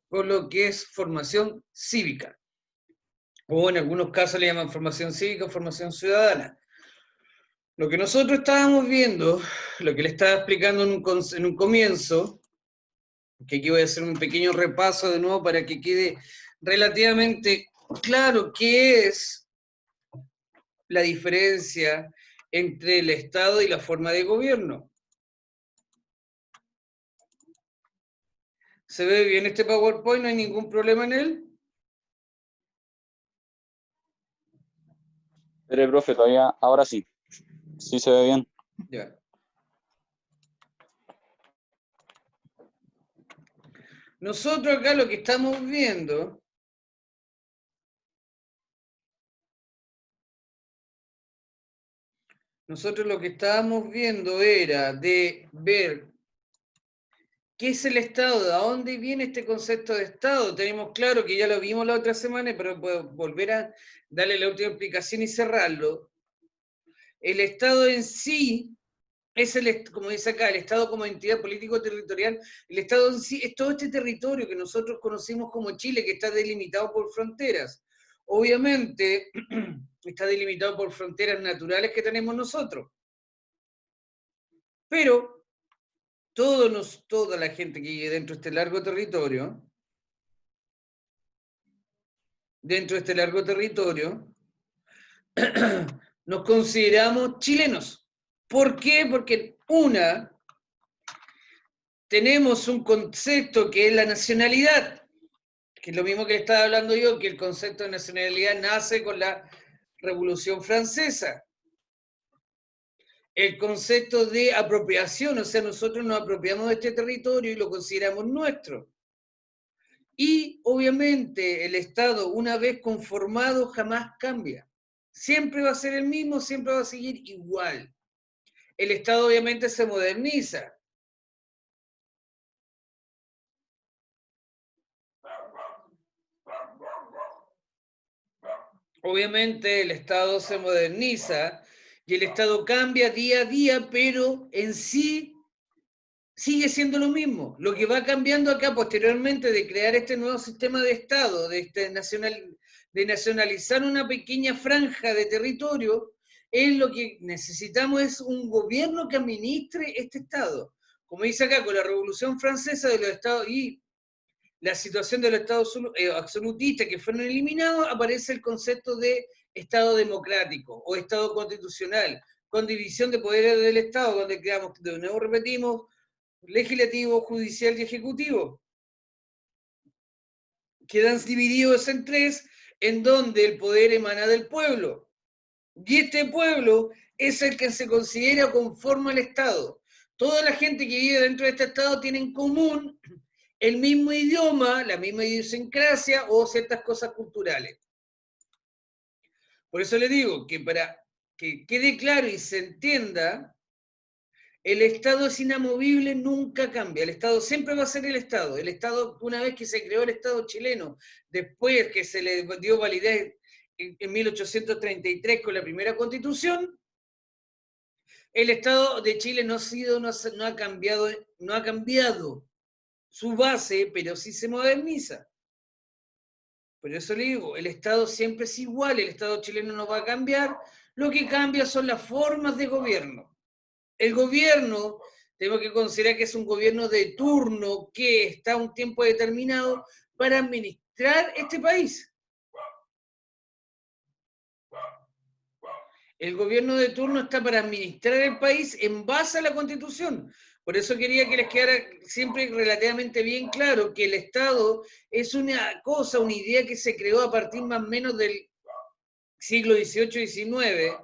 con lo que es formación cívica. O en algunos casos le llaman formación cívica o formación ciudadana. Lo que nosotros estábamos viendo, lo que le estaba explicando en un comienzo, que aquí voy a hacer un pequeño repaso de nuevo para que quede relativamente claro qué es la diferencia entre el Estado y la forma de gobierno. ¿Se ve bien este PowerPoint? ¿No hay ningún problema en él? Pero, profe, todavía, ahora sí, sí se ve bien. Ya. Nosotros acá lo que estamos viendo era de ver qué es el Estado, de dónde viene este concepto de Estado. Tenemos claro que ya lo vimos la otra semana, pero puedo volver a darle la última explicación y cerrarlo. El Estado en sí es como dice acá, el Estado como entidad político-territorial. El Estado en sí es todo este territorio que nosotros conocimos como Chile, que está delimitado por fronteras. Obviamente, está delimitado por fronteras naturales que tenemos nosotros. Pero toda la gente que vive dentro de este largo territorio, nos consideramos chilenos. ¿Por qué? Porque tenemos un concepto que es la nacionalidad, que es lo mismo que le estaba hablando yo, que el concepto de nacionalidad nace con la Revolución Francesa. El concepto de apropiación, o sea, nosotros nos apropiamos de este territorio y lo consideramos nuestro. Y obviamente el Estado, una vez conformado, jamás cambia. Siempre va a ser el mismo, siempre va a seguir igual. El Estado obviamente se moderniza. Obviamente el Estado se moderniza y el Estado cambia día a día, pero en sí sigue siendo lo mismo. Lo que va cambiando acá posteriormente de crear este nuevo sistema de Estado, de nacionalizar una pequeña franja de territorio, es lo que necesitamos es un gobierno que administre este Estado. Como dice acá, con la Revolución Francesa de los Estados y la situación de los estados absolutistas que fueron eliminados, aparece el concepto de Estado democrático o Estado constitucional, con división de poderes del Estado, donde creamos, de nuevo repetimos, legislativo, judicial y ejecutivo. Quedan divididos en tres, en donde el poder emana del pueblo. Y este pueblo es el que se considera conforme al Estado. Toda la gente que vive dentro de este Estado tiene en común el mismo idioma, la misma idiosincrasia o ciertas cosas culturales. Por eso le digo que para que quede claro y se entienda, el Estado es inamovible, nunca cambia. El Estado siempre va a ser el Estado. El Estado, una vez que se creó el Estado chileno, después que se le dio validez en 1833 con la primera Constitución, el Estado de Chile no ha cambiado su base, pero sí se moderniza. Por eso le digo, el Estado siempre es igual, el Estado chileno no va a cambiar, lo que cambia son las formas de gobierno. El gobierno, tengo que considerar que es un gobierno de turno que está un tiempo determinado para administrar este país. El gobierno de turno está para administrar el país en base a la Constitución. Por eso quería que les quedara siempre relativamente bien claro que el Estado es una cosa, una idea que se creó a partir más o menos del siglo XVIII-XIX,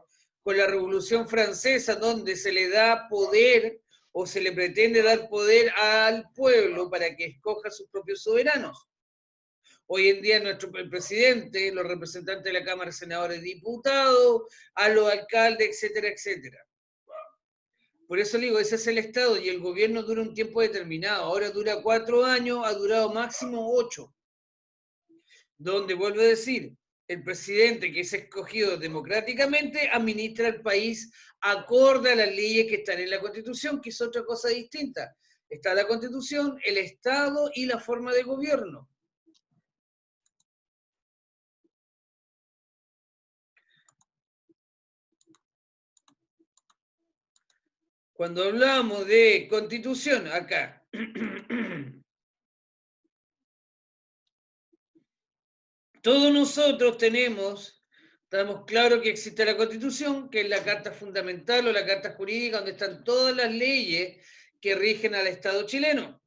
con la Revolución Francesa, donde se le da poder o se le pretende dar poder al pueblo para que escoja sus propios soberanos. Hoy en día nuestro presidente, los representantes de la Cámara de Senadores y Diputados, a los alcaldes, etcétera, etcétera. Por eso le digo, ese es el Estado y el gobierno dura un tiempo determinado. Ahora dura 4 años, ha durado máximo 8. Donde, vuelvo a decir, el presidente que es escogido democráticamente administra el país acorde a las leyes que están en la Constitución, que es otra cosa distinta. Está la Constitución, el Estado y la forma de gobierno. Cuando hablamos de Constitución, acá, todos nosotros estamos claros que existe la Constitución, que es la Carta Fundamental o la Carta Jurídica, donde están todas las leyes que rigen al Estado chileno.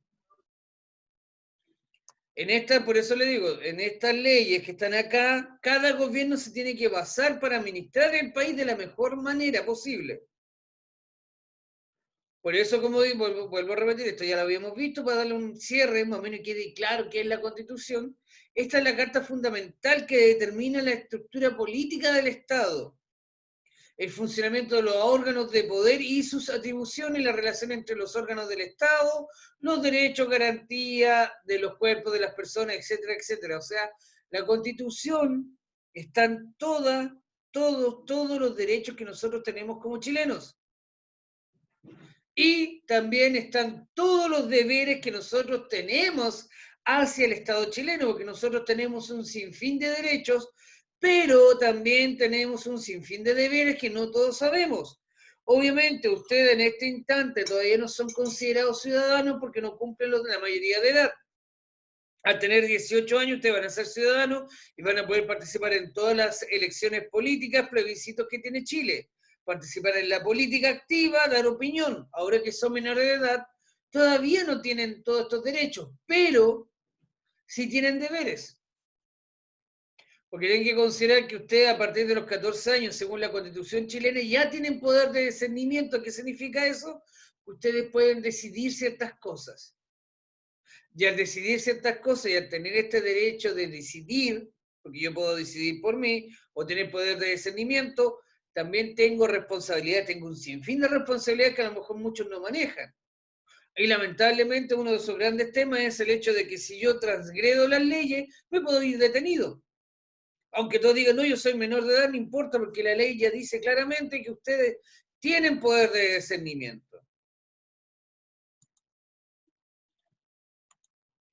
Por eso le digo, en estas leyes que están acá, cada gobierno se tiene que basar para administrar el país de la mejor manera posible. Por eso, como digo, vuelvo a repetir, esto ya lo habíamos visto, para darle un cierre, más o menos quede claro qué es la Constitución. Esta es la carta fundamental que determina la estructura política del Estado, el funcionamiento de los órganos de poder y sus atribuciones, la relación entre los órganos del Estado, los derechos, garantía de los cuerpos de las personas, etcétera, etcétera. O sea, la Constitución están todos los derechos que nosotros tenemos como chilenos. Y también están todos los deberes que nosotros tenemos hacia el Estado chileno, porque nosotros tenemos un sinfín de derechos, pero también tenemos un sinfín de deberes que no todos sabemos. Obviamente, ustedes en este instante todavía no son considerados ciudadanos porque no cumplen la mayoría de edad. Al tener 18 años, ustedes van a ser ciudadanos y van a poder participar en todas las elecciones políticas, plebiscitos que tiene Chile. Participar en la política activa, dar opinión. Ahora que son menores de edad, todavía no tienen todos estos derechos, pero sí tienen deberes. Porque tienen que considerar que ustedes a partir de los 14 años, según la Constitución chilena, ya tienen poder de discernimiento. ¿Qué significa eso? Ustedes pueden decidir ciertas cosas. Y al decidir ciertas cosas y al tener este derecho de decidir, porque yo puedo decidir por mí, o tener poder de discernimiento, también tengo responsabilidad, tengo un sinfín de responsabilidades que a lo mejor muchos no manejan. Y lamentablemente uno de esos grandes temas es el hecho de que si yo transgredo las leyes, me puedo ir detenido. Aunque todos digan, no, yo soy menor de edad, no importa, porque la ley ya dice claramente que ustedes tienen poder de discernimiento.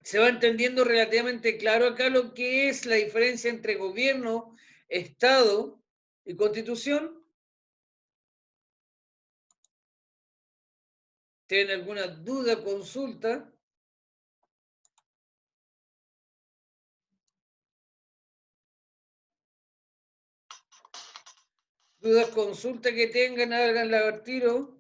Se va entendiendo relativamente claro acá lo que es la diferencia entre gobierno, Estado y Constitución. ¿Tienen alguna duda, consulta? Dudas, consulta que tengan, háganla al tiro.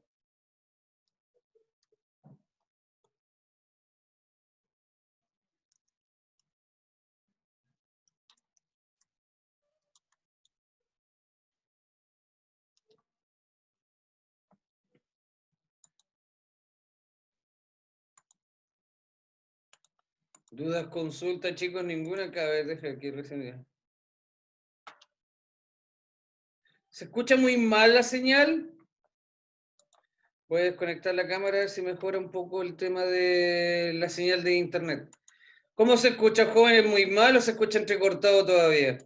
Dudas, consulta, chicos, ninguna. A ver, deja aquí recién. ¿Se escucha muy mal la señal? Voy a desconectar la cámara a ver si mejora un poco el tema de la señal de internet. ¿Cómo se escucha, jóvenes? ¿Muy mal o se escucha entrecortado todavía?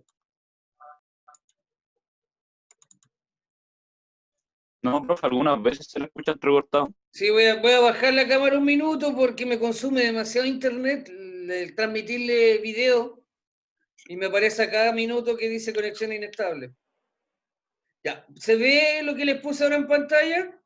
No, profe, algunas veces se le escucha entrecortado. Sí, voy a bajar la cámara un minuto porque me consume demasiado internet el transmitirle video y me aparece a cada minuto que dice conexión inestable. Ya, ¿se ve lo que les puse ahora en pantalla?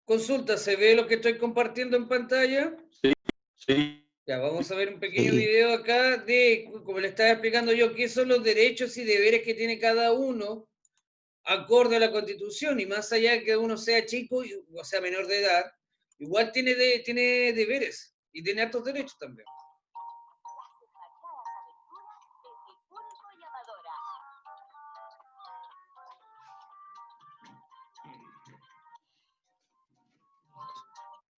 Consulta, ¿se ve lo que estoy compartiendo en pantalla? Sí, sí. Ya, vamos a ver un pequeño video acá de, como le estaba explicando yo, qué son los derechos y deberes que tiene cada uno acorde a la Constitución, y más allá de que uno sea chico o sea menor de edad, igual tiene deberes y tiene altos derechos también.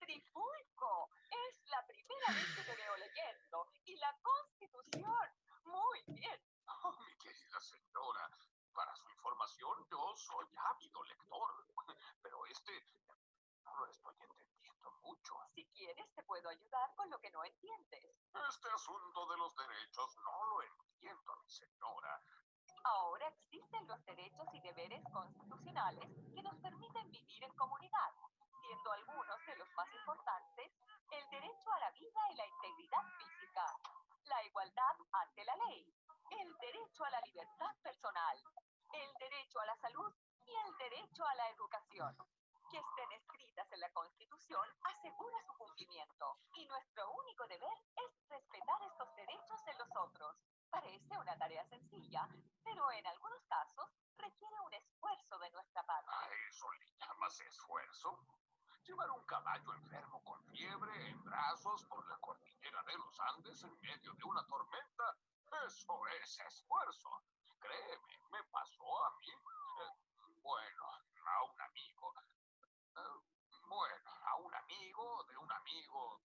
Trifulco, es la primera vez que te veo leyendo. Y la Constitución, muy bien. Oh, mi querida señora, para su información, yo soy ávido lector. Pero no lo estoy entendiendo mucho. Si quieres, te puedo ayudar con lo que no entiendes. Este asunto de los derechos no lo entiendo, mi señora. Ahora existen los derechos y deberes constitucionales que nos permiten vivir en comunidad, siendo algunos de los más importantes el derecho a la vida y la integridad física, la igualdad ante la ley, el derecho a la libertad personal, el derecho a la salud y el derecho a la educación. Que estén escritas en la Constitución asegura su cumplimiento y nuestro único deber es respetar estos derechos en los otros. Parece una tarea sencilla, pero en algunos casos requiere un esfuerzo de nuestra parte. ¿A eso le llamas esfuerzo? Llevar un caballo enfermo con fiebre en brazos por la cordillera de los Andes en medio de una tormenta, eso es esfuerzo. Créeme, me pasó a mí. Bueno, a un amigo. Bueno, a un amigo de un amigo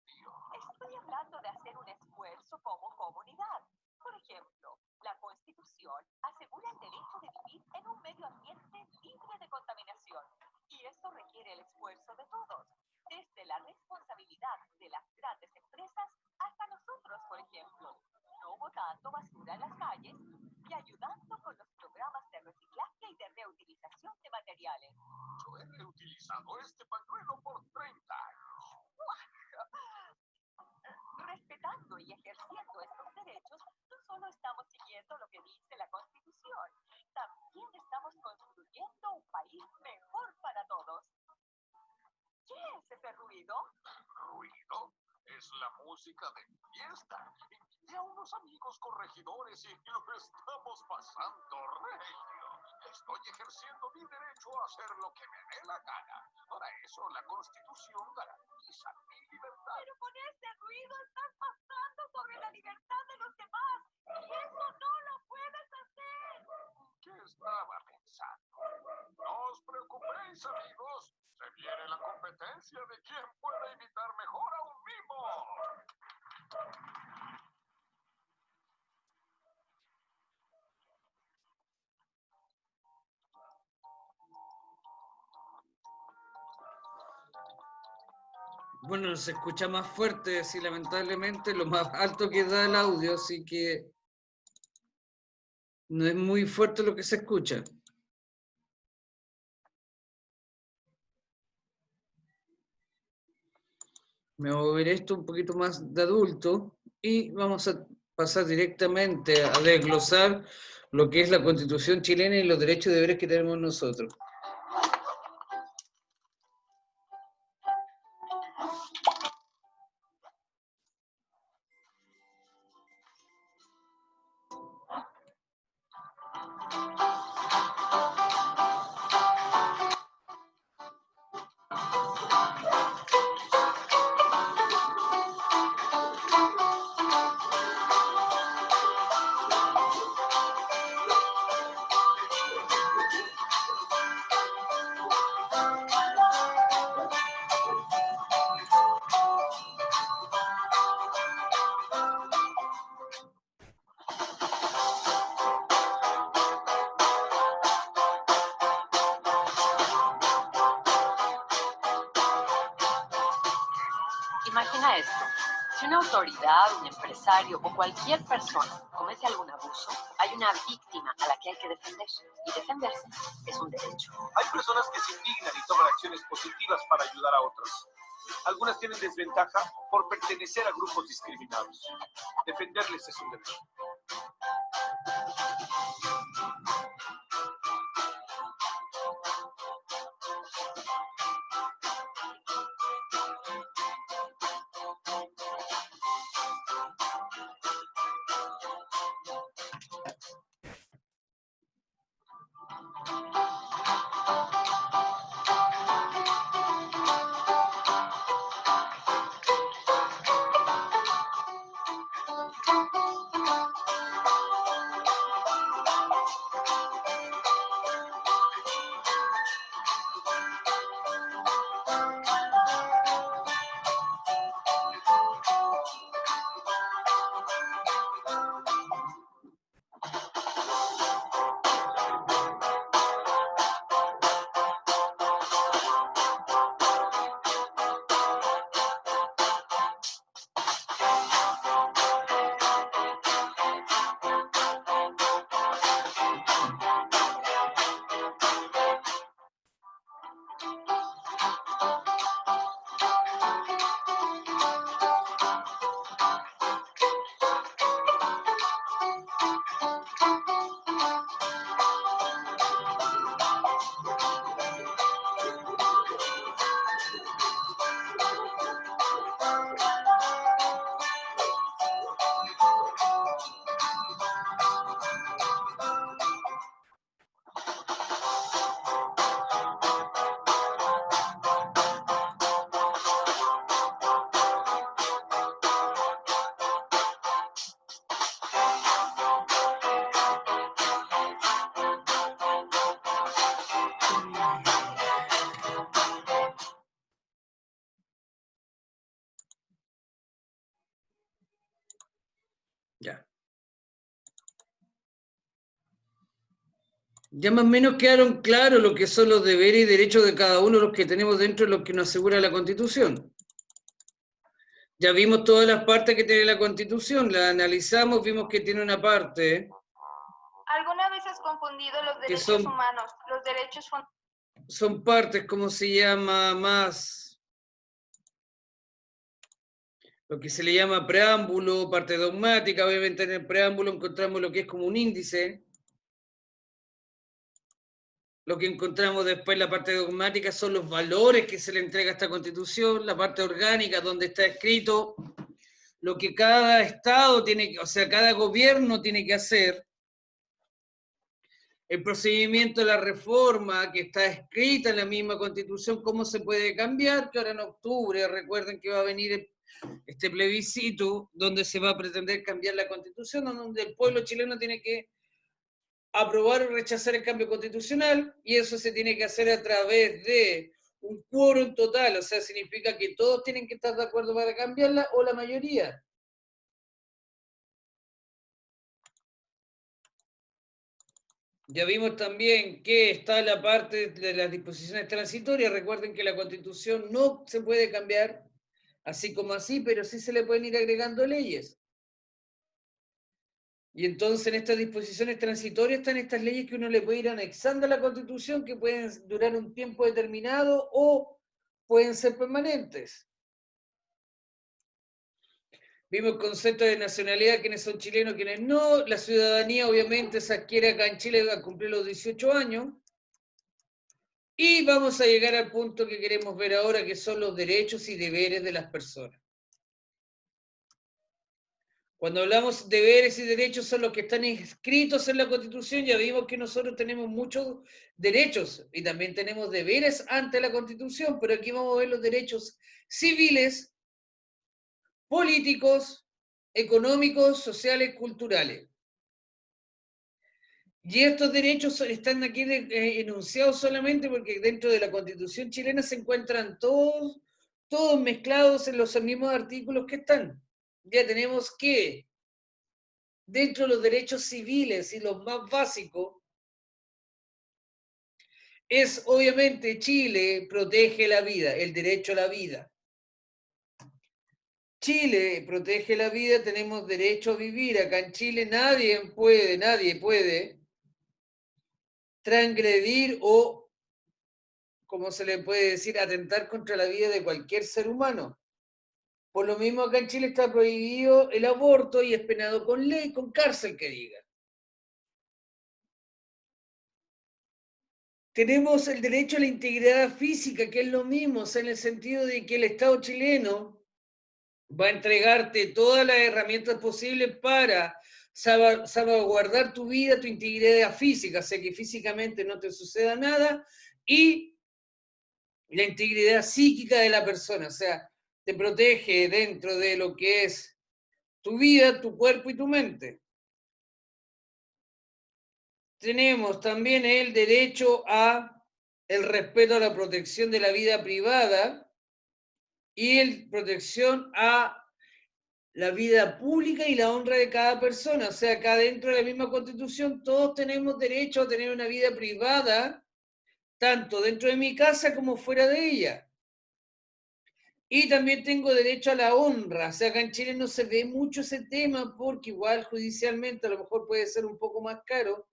mío. Estoy hablando de hacer un esfuerzo como comunidad. Por ejemplo, la Constitución asegura el derecho de vivir en un medio ambiente libre de contaminación. Y eso requiere el esfuerzo de todos, desde la responsabilidad de las grandes empresas hasta nosotros, por ejemplo, no botando basura en las calles y ayudando con los programas de reciclaje y de reutilización de materiales. Yo he reutilizado este pañuelo por 30 años. Respetando y ejerciendo estos derechos, no solo estamos siguiendo lo que dice la Constitución, también estamos construyendo un país mejor para todos. ¿Qué es ese ruido? ¿Ruido? Es la música de mi fiesta. Invité a unos amigos corregidores y lo estamos pasando regio. Estoy ejerciendo mi derecho a hacer lo que me dé la gana. Para eso la Constitución garantiza mi libertad. Pero con ese ruido estás pasando sobre la libertad de los demás. Y eso no lo puedes hacer. ¿Qué estaba pensando? No os preocupéis, amigos. Se viene la competencia de quién puede imitar mejor a un mimo. Bueno, se escucha más fuerte, sí, lamentablemente, lo más alto que da el audio, así que no es muy fuerte lo que se escucha. Me voy a ver esto un poquito más de adulto y vamos a pasar directamente a desglosar lo que es la Constitución chilena y los derechos y deberes que tenemos nosotros. Imagina esto. Si una autoridad, un empresario o cualquier persona comete algún abuso, hay una víctima a la que hay que defender. Y defenderse es un derecho. Hay personas que se indignan y toman acciones positivas para ayudar a otros. Algunas tienen desventaja por pertenecer a grupos discriminados. Defenderles es un deber. Ya más o menos quedaron claros lo que son los deberes y derechos de cada uno, los que tenemos dentro de lo que nos asegura la Constitución. Ya vimos todas las partes que tiene la Constitución, la analizamos, vimos que tiene una parte ¿Alguna vez has confundido los que derechos humanos, los derechos son partes, ¿cómo se llama? Más lo que se le llama preámbulo, parte dogmática. Obviamente en el preámbulo encontramos lo que es como un índice. Lo que encontramos después en la parte dogmática son los valores que se le entrega a esta Constitución, la parte orgánica donde está escrito lo que cada Estado tiene, o sea, cada gobierno tiene que hacer, el procedimiento de la reforma que está escrita en la misma Constitución, cómo se puede cambiar, que ahora en octubre, recuerden que va a venir este plebiscito donde se va a pretender cambiar la Constitución, donde el pueblo chileno tiene que aprobar o rechazar el cambio constitucional, y eso se tiene que hacer a través de un quórum total, o sea, significa que todos tienen que estar de acuerdo para cambiarla, o la mayoría. Ya vimos también que está la parte de las disposiciones transitorias. Recuerden que la Constitución no se puede cambiar así como así, pero sí se le pueden ir agregando leyes. Y entonces en estas disposiciones transitorias están estas leyes que uno le puede ir anexando a la Constitución, que pueden durar un tiempo determinado o pueden ser permanentes. Vimos el concepto de nacionalidad, quienes son chilenos, quienes no. La ciudadanía obviamente se adquiere acá en Chile al cumplir los 18 años. Y vamos a llegar al punto que queremos ver ahora, que son los derechos y deberes de las personas. Cuando hablamos de deberes y derechos son los que están inscritos en la Constitución, ya vimos que nosotros tenemos muchos derechos y también tenemos deberes ante la Constitución, pero aquí vamos a ver los derechos civiles, políticos, económicos, sociales, culturales. Y estos derechos están aquí enunciados solamente porque dentro de la Constitución chilena se encuentran todos mezclados en los mismos artículos que están. Ya tenemos que, dentro de los derechos civiles y los más básicos, es obviamente Chile protege la vida, el derecho a la vida. Chile protege la vida, tenemos derecho a vivir. Acá en Chile nadie puede transgredir o, como se le puede decir, atentar contra la vida de cualquier ser humano. Por lo mismo acá en Chile está prohibido el aborto y es penado con ley, con cárcel que diga. Tenemos el derecho a la integridad física, que es lo mismo, o sea, en el sentido de que el Estado chileno va a entregarte todas las herramientas posibles para salvaguardar tu vida, tu integridad física, o sea, que físicamente no te suceda nada, y la integridad psíquica de la persona, o sea, te protege dentro de lo que es tu vida, tu cuerpo y tu mente. Tenemos también el derecho a el respeto a la protección de la vida privada y el protección a la vida pública y la honra de cada persona. O sea, acá dentro de la misma Constitución todos tenemos derecho a tener una vida privada, tanto dentro de mi casa como fuera de ella. Y también tengo derecho a la honra. O sea, acá en Chile no se ve mucho ese tema porque igual judicialmente a lo mejor puede ser un poco más caro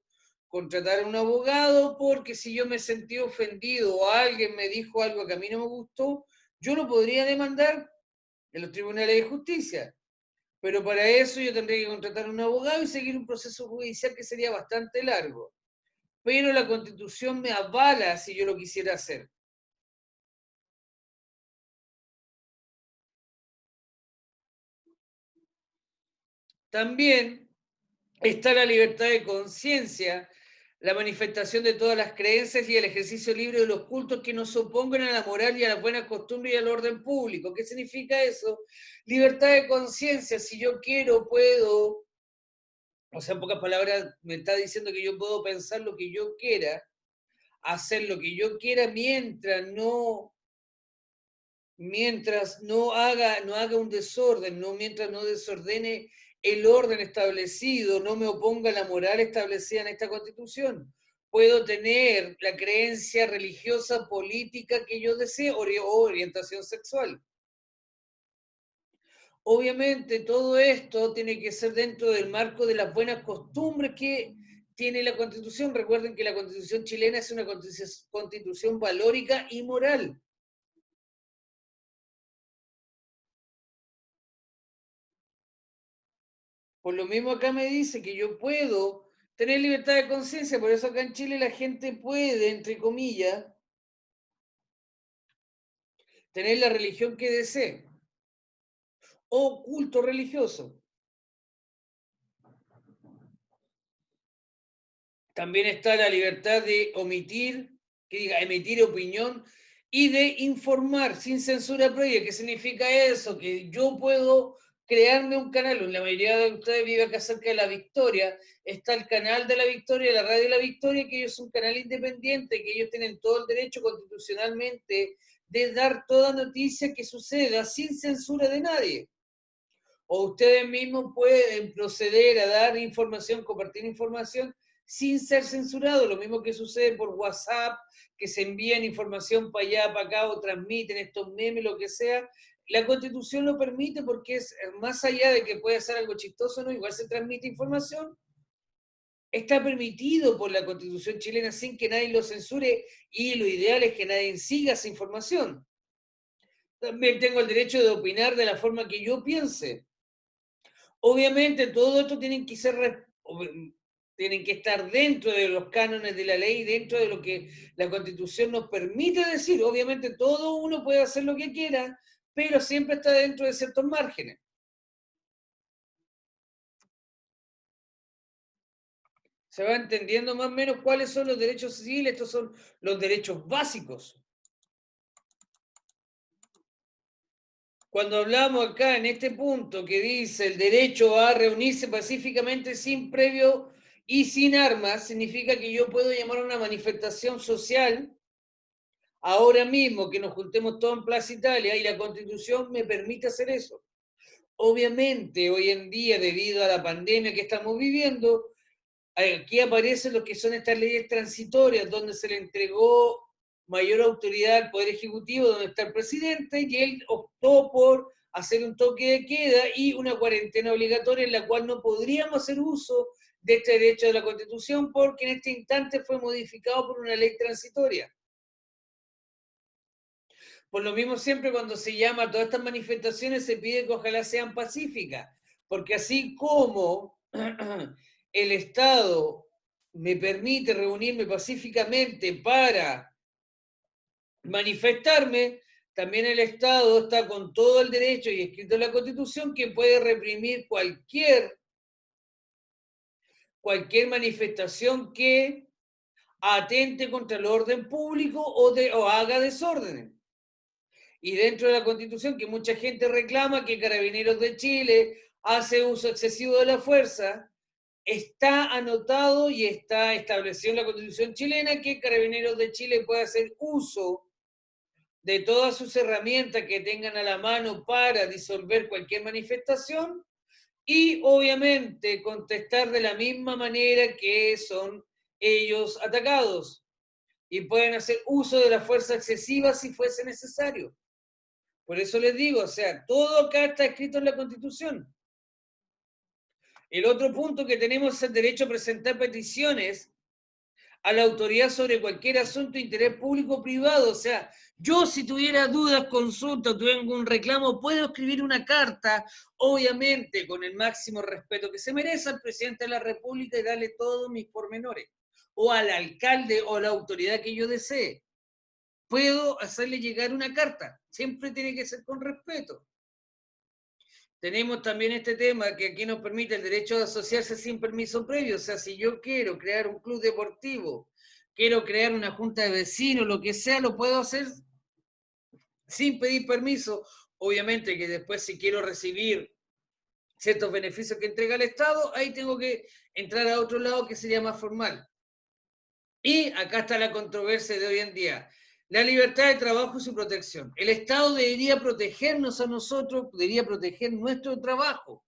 contratar a un abogado, porque si yo me sentí ofendido o alguien me dijo algo que a mí no me gustó, yo lo podría demandar en los tribunales de justicia. Pero para eso yo tendría que contratar a un abogado y seguir un proceso judicial que sería bastante largo. Pero la Constitución me avala si yo lo quisiera hacer. También está la libertad de conciencia, la manifestación de todas las creencias y el ejercicio libre de los cultos que no se opongan a la moral y a las buenas costumbres y al orden público. ¿Qué significa eso? Libertad de conciencia, si yo quiero, puedo, o sea, en pocas palabras, me está diciendo que yo puedo pensar lo que yo quiera, hacer lo que yo quiera mientras no haga un desorden, mientras no desordene el orden establecido, no me oponga a la moral establecida en esta Constitución. puedo tener la creencia religiosa, política que yo desee o orientación sexual. Obviamente todo esto tiene que ser dentro del marco de las buenas costumbres que tiene la Constitución. Recuerden que la Constitución chilena es una constitución valórica y moral. Por lo mismo acá me dice que yo puedo tener libertad de conciencia, por eso acá en Chile la gente puede, entre comillas, tener la religión que desee o culto religioso. También está la libertad de omitir, que diga, emitir opinión y de informar sin censura previa. ¿Qué significa eso? Que yo puedo crearme un canal. En la mayoría de ustedes vive acá cerca de La Victoria. Está el canal de La Victoria, la radio de La Victoria, que ellos son un canal independiente, que ellos tienen todo el derecho constitucionalmente de dar toda noticia que suceda sin censura de nadie. O ustedes mismos pueden proceder a dar información, compartir información sin ser censurado, lo mismo que sucede por WhatsApp, que se envían información para allá, para acá, o transmiten estos memes, lo que sea. La Constitución lo permite porque es más allá de que pueda ser algo chistoso, ¿no? Igual se transmite información. Está permitido por la Constitución chilena sin que nadie lo censure y lo ideal es que nadie siga esa información. También tengo el derecho de opinar de la forma que yo piense. Obviamente todo esto tienen que estar dentro de los cánones de la ley, dentro de lo que la Constitución nos permite decir. Obviamente todo uno puede hacer lo que quiera, pero siempre está dentro de ciertos márgenes. ¿Se va entendiendo más o menos cuáles son los derechos civiles? Estos son los derechos básicos. Cuando hablamos acá en este punto que dice el derecho a reunirse pacíficamente sin previo y sin armas, significa que yo puedo llamar a una manifestación social ahora mismo, que nos juntemos todos en Plaza Italia, y la Constitución me permite hacer eso. Obviamente, hoy en día, debido a la pandemia que estamos viviendo, aquí aparecen lo que son estas leyes transitorias, donde se le entregó mayor autoridad al Poder Ejecutivo, donde está el presidente, y él optó por hacer un toque de queda y una cuarentena obligatoria en la cual no podríamos hacer uso de este derecho de la Constitución porque en este instante fue modificado por una ley transitoria. Por lo mismo, siempre cuando se llama a todas estas manifestaciones se pide que ojalá sean pacíficas, porque así como el Estado me permite reunirme pacíficamente para manifestarme, también el Estado está con todo el derecho y escrito en la Constitución que puede reprimir cualquier manifestación que atente contra el orden público o haga desórdenes. Y dentro de la Constitución, que mucha gente reclama que Carabineros de Chile hace uso excesivo de la fuerza, está anotado y está establecido en la Constitución chilena que Carabineros de Chile puede hacer uso de todas sus herramientas que tengan a la mano para disolver cualquier manifestación y obviamente contestar de la misma manera que son ellos atacados. Y pueden hacer uso de la fuerza excesiva si fuese necesario. Por eso les digo, o sea, todo acá está escrito en la Constitución. El otro punto que tenemos es el derecho a presentar peticiones a la autoridad sobre cualquier asunto de interés público o privado. O sea, yo si tuviera dudas, consultas, tuviera algún reclamo, puedo escribir una carta, obviamente con el máximo respeto que se merece al presidente de la República y darle todos mis pormenores. O al alcalde o a la autoridad que yo desee. Puedo hacerle llegar una carta. Siempre tiene que ser con respeto. Tenemos también este tema que aquí nos permite el derecho de asociarse sin permiso previo. O sea, si yo quiero crear un club deportivo, quiero crear una junta de vecinos, lo que sea, lo puedo hacer sin pedir permiso. Obviamente que después si quiero recibir ciertos beneficios que entrega el Estado, ahí tengo que entrar a otro lado que sería más formal. Y acá está la controversia de hoy en día. La libertad de trabajo y su protección. El Estado debería protegernos a nosotros, debería proteger nuestro trabajo.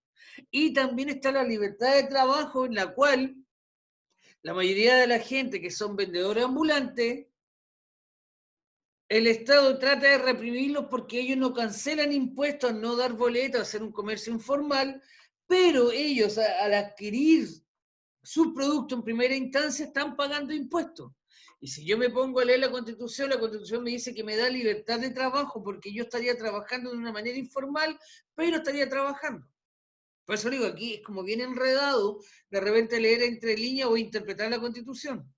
Y también está la libertad de trabajo en la cual la mayoría de la gente que son vendedores ambulantes, el Estado trata de reprimirlos porque ellos no cancelan impuestos, no dar boletas, hacer un comercio informal, pero ellos al adquirir su producto en primera instancia están pagando impuestos. Y si yo me pongo a leer la Constitución me dice que me da libertad de trabajo porque yo estaría trabajando de una manera informal, pero estaría trabajando. Por eso digo, aquí es como bien enredado de repente leer entre líneas o interpretar la Constitución.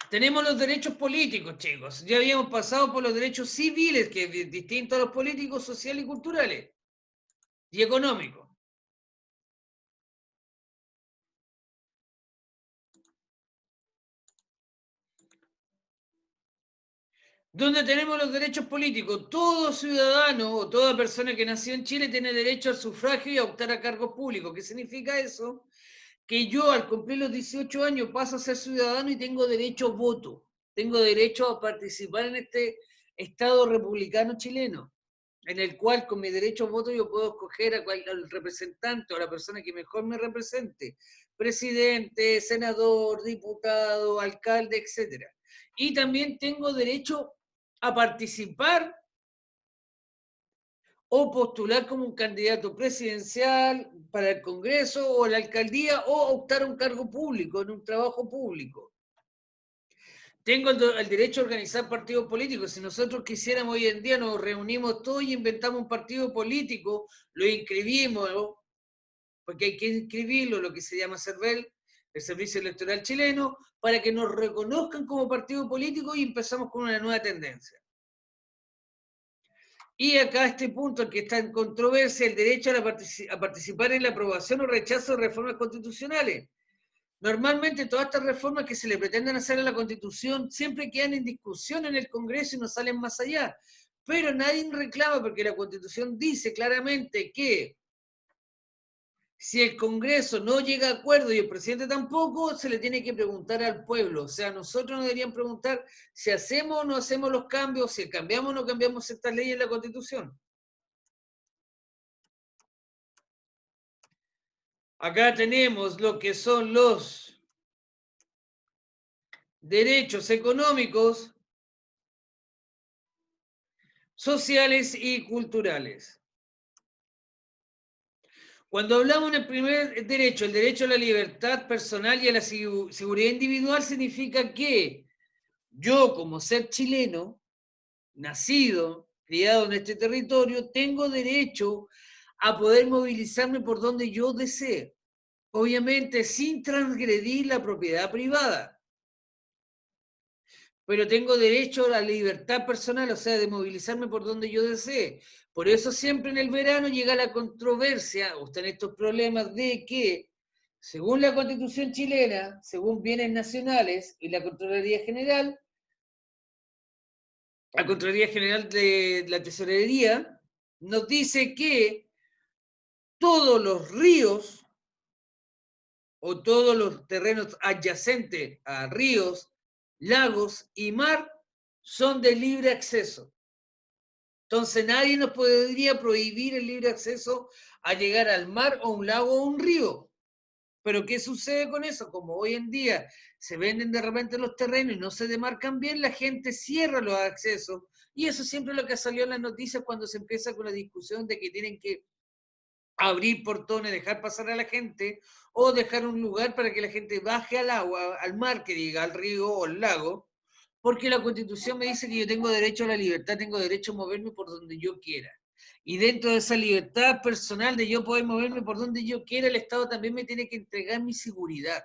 Tenemos los derechos políticos, chicos. Ya habíamos pasado por los derechos civiles, que es distinto a los políticos, sociales y culturales. Y económicos. ¿Dónde tenemos los derechos políticos? Todo ciudadano o toda persona que nació en Chile tiene derecho al sufragio y a optar a cargos públicos. ¿Qué significa eso? Que yo al cumplir los 18 años paso a ser ciudadano y tengo derecho a voto. Tengo derecho a participar en este Estado republicano chileno, en el cual con mi derecho a voto yo puedo escoger al representante o a la persona que mejor me represente. Presidente, senador, diputado, alcalde, etc. Y también tengo derecho a participar o postular como un candidato presidencial para el Congreso o la alcaldía o optar a un cargo público, en un trabajo público. Tengo el derecho a organizar partidos políticos. Si nosotros quisiéramos hoy en día nos reunimos todos y inventamos un partido político, lo inscribimos, ¿no? Porque hay que inscribirlo, lo que se llama CERVEL, el Servicio Electoral Chileno, para que nos reconozcan como partido político y empezamos con una nueva tendencia. Y acá este punto, el que está en controversia, el derecho a participar en la aprobación o rechazo de reformas constitucionales. Normalmente todas estas reformas que se le pretenden hacer a la Constitución siempre quedan en discusión en el Congreso y no salen más allá. Pero nadie reclama porque la Constitución dice claramente que si el Congreso no llega a acuerdo y el presidente tampoco, se le tiene que preguntar al pueblo. O sea, nosotros nos deberían preguntar si hacemos o no hacemos los cambios, si cambiamos o no cambiamos estas leyes en la Constitución. Acá tenemos lo que son los derechos económicos, sociales y culturales. Cuando hablamos del primer derecho, el derecho a la libertad personal y a la seguridad individual, significa que yo, como ser chileno, nacido, criado en este territorio, tengo derecho a poder movilizarme por donde yo desee. Obviamente sin transgredir la propiedad privada. Pero tengo derecho a la libertad personal, o sea, de movilizarme por donde yo desee. Por eso siempre en el verano llega la controversia, o están estos problemas de que, según la Constitución chilena, según bienes nacionales y la Contraloría General de la Tesorería, nos dice que todos los ríos o todos los terrenos adyacentes a ríos, lagos y mar son de libre acceso. Entonces nadie nos podría prohibir el libre acceso a llegar al mar o un lago o un río. Pero ¿qué sucede con eso? Como hoy en día se venden de repente los terrenos y no se demarcan bien, la gente cierra los accesos. Y eso siempre es lo que salió en las noticias cuando se empieza con la discusión de que tienen que abrir portones, dejar pasar a la gente, o dejar un lugar para que la gente baje al agua, al mar, que diga, al río o al lago, porque la Constitución me dice que yo tengo derecho a la libertad, tengo derecho a moverme por donde yo quiera. Y dentro de esa libertad personal de yo poder moverme por donde yo quiera, el Estado también me tiene que entregar mi seguridad.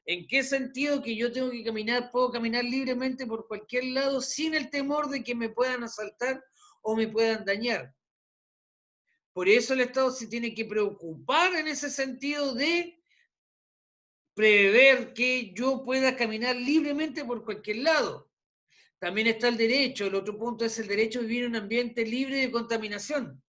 ¿En qué sentido? Que yo tengo que caminar, puedo caminar libremente por cualquier lado sin el temor de que me puedan asaltar o me puedan dañar. Por eso el Estado se tiene que preocupar en ese sentido de prever que yo pueda caminar libremente por cualquier lado. También está el derecho, el otro punto es el derecho a vivir en un ambiente libre de contaminación.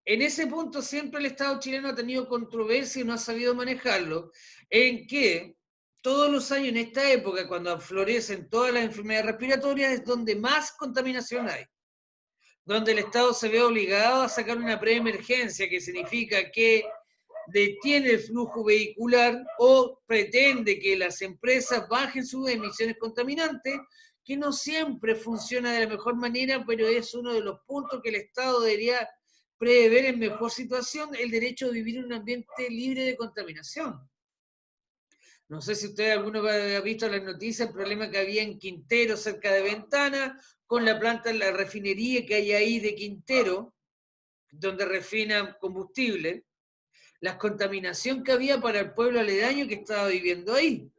En ese punto siempre el Estado chileno ha tenido controversia y no ha sabido manejarlo, en que todos los años en esta época, cuando florecen todas las enfermedades respiratorias, es donde más contaminación hay. Donde el Estado se ve obligado a sacar una preemergencia, que significa que detiene el flujo vehicular o pretende que las empresas bajen sus emisiones contaminantes, que no siempre funciona de la mejor manera, pero es uno de los puntos que el Estado debería prever en mejor situación, el derecho a vivir en un ambiente libre de contaminación. No sé si usted alguno ha visto las noticias, el problema que había en Quintero, cerca de Ventana, con la planta, la refinería que hay ahí de Quintero, donde refinan combustible, la contaminación que había para el pueblo aledaño que estaba viviendo ahí.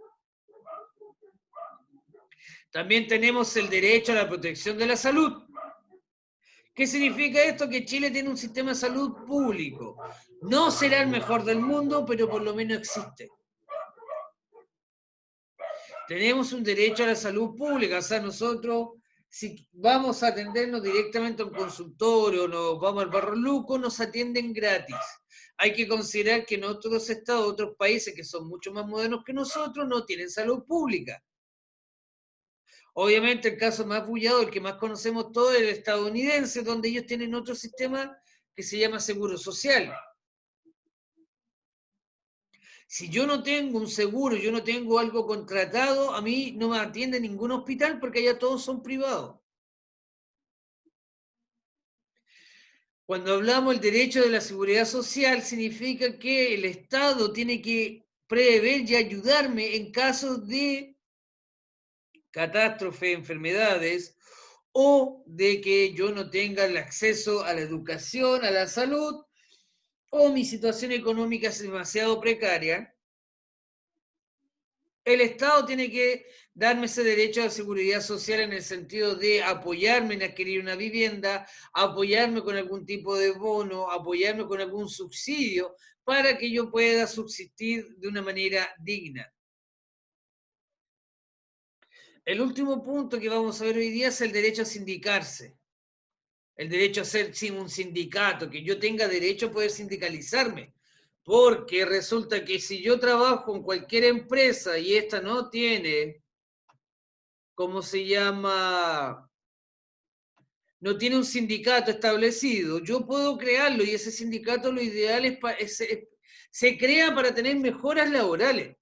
También tenemos el derecho a la protección de la salud. ¿Qué significa esto? Que Chile tiene un sistema de salud público. No será el mejor del mundo, pero por lo menos existe. Tenemos un derecho a la salud pública, o sea, nosotros, si vamos a atendernos directamente a un consultorio, nos vamos al Barro Luco, nos atienden gratis. Hay que considerar que en otros estados, otros países que son mucho más modernos que nosotros, no tienen salud pública. Obviamente el caso más bullado, el que más conocemos todos, es el estadounidense, donde ellos tienen otro sistema que se llama seguro social. Si yo no tengo un seguro, yo no tengo algo contratado, a mí no me atiende ningún hospital porque allá todos son privados. Cuando hablamos del derecho de la seguridad social, significa que el Estado tiene que prever y ayudarme en casos de catástrofe, enfermedades, o de que yo no tenga el acceso a la educación, a la salud, o mi situación económica es demasiado precaria. El Estado tiene que darme ese derecho a la seguridad social en el sentido de apoyarme en adquirir una vivienda, apoyarme con algún tipo de bono, apoyarme con algún subsidio para que yo pueda subsistir de una manera digna. El último punto que vamos a ver hoy día es el derecho a sindicarse. El derecho a ser un sindicato, que yo tenga derecho a poder sindicalizarme. Porque resulta que si yo trabajo en cualquier empresa y esta no tiene, ¿cómo se llama? No tiene un sindicato establecido, yo puedo crearlo y ese sindicato lo ideal se crea para tener mejoras laborales.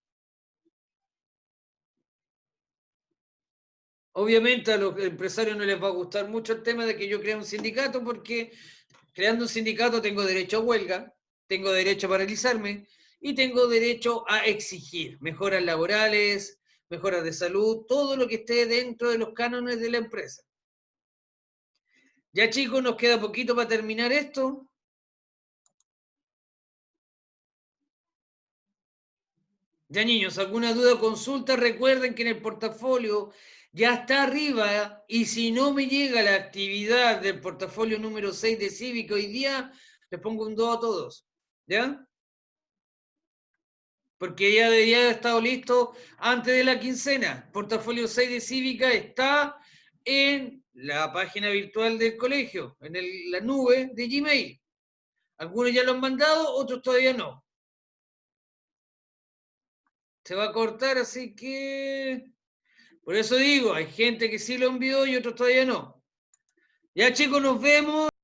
Obviamente a los empresarios no les va a gustar mucho el tema de que yo cree un sindicato porque creando un sindicato tengo derecho a huelga, tengo derecho a paralizarme y tengo derecho a exigir mejoras laborales, mejoras de salud, todo lo que esté dentro de los cánones de la empresa. Ya chicos, nos queda poquito para terminar esto. Ya niños, ¿alguna duda o consulta? Recuerden que en el portafolio ya está arriba y si no me llega la actividad del portafolio número 6 de Cívica hoy día, les pongo un 2 a todos. ¿Ya? Porque ya debería haber estado listo antes de la quincena. Portafolio 6 de Cívica está en la página virtual del colegio, en la nube de Gmail. Algunos ya lo han mandado, otros todavía no. Se va a cortar, así que... Por eso digo, hay gente que sí lo envió y otros todavía no. Ya chicos, nos vemos.